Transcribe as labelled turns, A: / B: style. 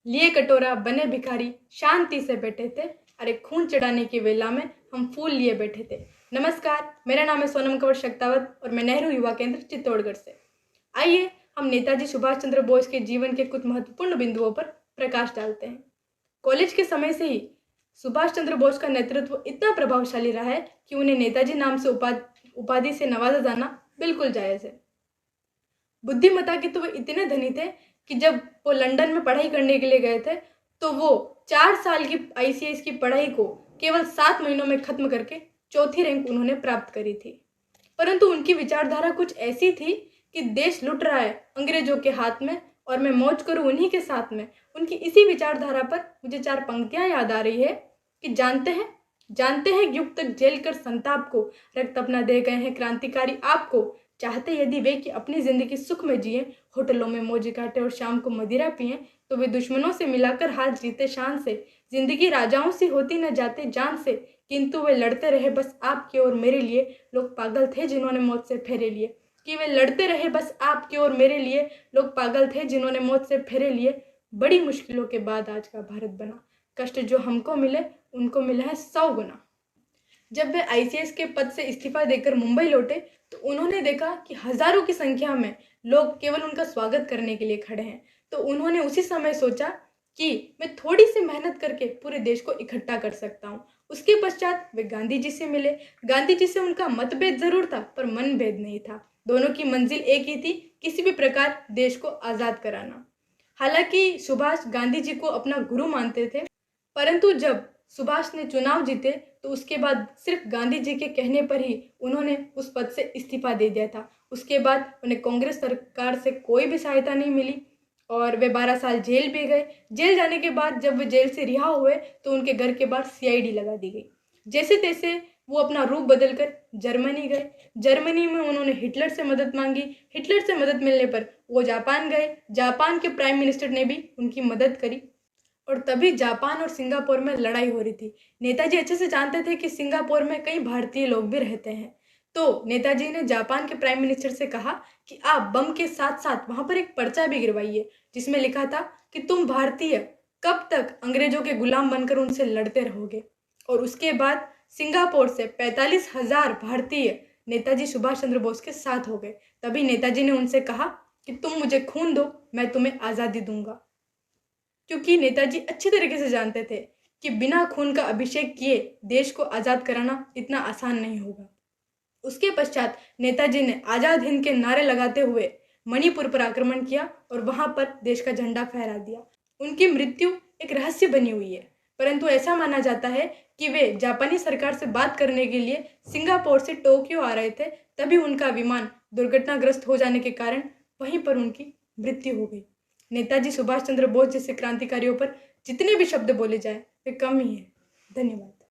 A: लिए कटोरा बने भिखारी शांति से बैठे थे। अरे खून चढ़ाने की वेला में हम फूल लिए बैठे थे। नमस्कार, मेरा नाम है सोनम कंवर शक्तावत और मैं नेहरू युवा केंद्र चित्तौड़गढ़ से। आइए हम नेताजी सुभाष चंद्र बोस के जीवन के कुछ महत्वपूर्ण बिंदुओं पर प्रकाश डालते हैं। कॉलेज के समय से ही सुभाष चंद्र बोस का नेतृत्व इतना प्रभावशाली रहा है कि उन्हें नेताजी नाम से उपाधि से नवाजा जाना बिल्कुल जायज़ है। बुद्धिमत्ता के तो वे इतने धनी थे कि जब वो लंदन में पढ़ाई करने के लिए गए थे तो वो 4 साल की आईसीएस की पढ़ाई को केवल 7 महीनों में खत्म करके चौथी रैंक उन्होंने प्राप्त करी थी। परंतु उनकी विचारधारा कुछ ऐसी थी कि देश लुट रहा है अंग्रेजों के हाथ में और मैं मौज करूं उन्हीं के साथ में। उनकी इसी विचारधारा पर मुझे 4 पंक्तियां याद आ रही है कि जानते हैं युग तक जेल कर संताप को, रक्त अपना दे गए हैं क्रांतिकारी आपको। चाहते यदि वे कि अपनी जिंदगी सुख में जिए, होटलों में मौज काटे और शाम को मदिरा पिए, तो वे दुश्मनों से मिलाकर हाथ जीते शान से। जिंदगी राजाओं सी होती न जाते जान से, किंतु वे लड़ते रहे बस आपके और मेरे लिए। लोग पागल थे जिन्होंने मौत से फेरे लिए, कि वे लड़ते रहे बस आपके और मेरे लिए। लोग पागल थे जिन्होंने मौत से फेरे लिए। बड़ी मुश्किलों के बाद आज का भारत बना, कष्ट जो हमको मिले उनको मिला है 100 गुना। जब वे आईसीएस के पद से इस्तीफा देकर मुंबई लौटे तो उन्होंने देखा कि हजारों की संख्या में लोग केवल उनका स्वागत करने के लिए खड़े हैं। तो उन्होंने उसी समय सोचा कि मैं थोड़ी सी मेहनत करके पूरे देश को इकट्ठा कर सकता हूँ। उसके पश्चात वे गांधी जी से मिले। गांधी जी से उनका मतभेद जरूर था पर मनभेद नहीं था। दोनों की मंजिल एक ही थी, किसी भी प्रकार देश को आजाद कराना। हालांकि सुभाष गांधी जी को अपना गुरु मानते थे, परंतु जब सुभाष ने चुनाव जीते तो उसके बाद सिर्फ गांधी जी के कहने पर ही उन्होंने उस पद से इस्तीफा दे दिया था। उसके बाद उन्हें कांग्रेस सरकार से कोई भी सहायता नहीं मिली और वे 12 साल जेल भी गए। जेल जाने के बाद जब वे जेल से रिहा हुए तो उनके घर के बाहर सीआईडी लगा दी गई। जैसे तैसे वो अपना रूप बदलकर जर्मनी गए। जर्मनी में उन्होंने हिटलर से मदद मांगी। हिटलर से मदद मिलने पर वो जापान गए। जापान के प्राइम मिनिस्टर ने भी उनकी मदद करी और तभी जापान और सिंगापुर में लड़ाई हो रही थी। नेताजी अच्छे से जानते थे कि सिंगापुर में कई भारतीय लोग भी रहते हैं। तो नेताजी ने जापान के प्राइम मिनिस्टर से कहा कि आप बम के साथ साथ वहां पर एक पर्चा भी गिरवाइए जिसमें लिखा था कि तुम भारतीय कब तक अंग्रेजों के गुलाम बनकर उनसे लड़ते रहोगे। और उसके बाद सिंगापुर से 45,000 भारतीय नेताजी सुभाष चंद्र बोस के साथ हो गए। तभी नेताजी ने उनसे कहा कि तुम मुझे खून दो, मैं तुम्हें आज़ादी दूंगा। क्योंकि नेताजी अच्छी तरीके से जानते थे कि बिना खून का अभिषेक किए देश को आज़ाद कराना इतना आसान नहीं होगा। उसके पश्चात नेताजी ने आज़ाद हिंद के नारे लगाते हुए मणिपुर पर आक्रमण किया और वहां पर देश का झंडा फहरा दिया। उनकी मृत्यु एक रहस्य बनी हुई है, परंतु ऐसा माना जाता है कि वे जापानी सरकार से बात करने के लिए सिंगापुर से टोक्यो आ रहे थे। तभी उनका विमान दुर्घटनाग्रस्त हो जाने के कारण वहीं पर उनकी मृत्यु हो गई। नेताजी सुभाष चंद्र बोस जैसे क्रांतिकारियों पर जितने भी शब्द बोले जाए वे कम ही हैं। धन्यवाद।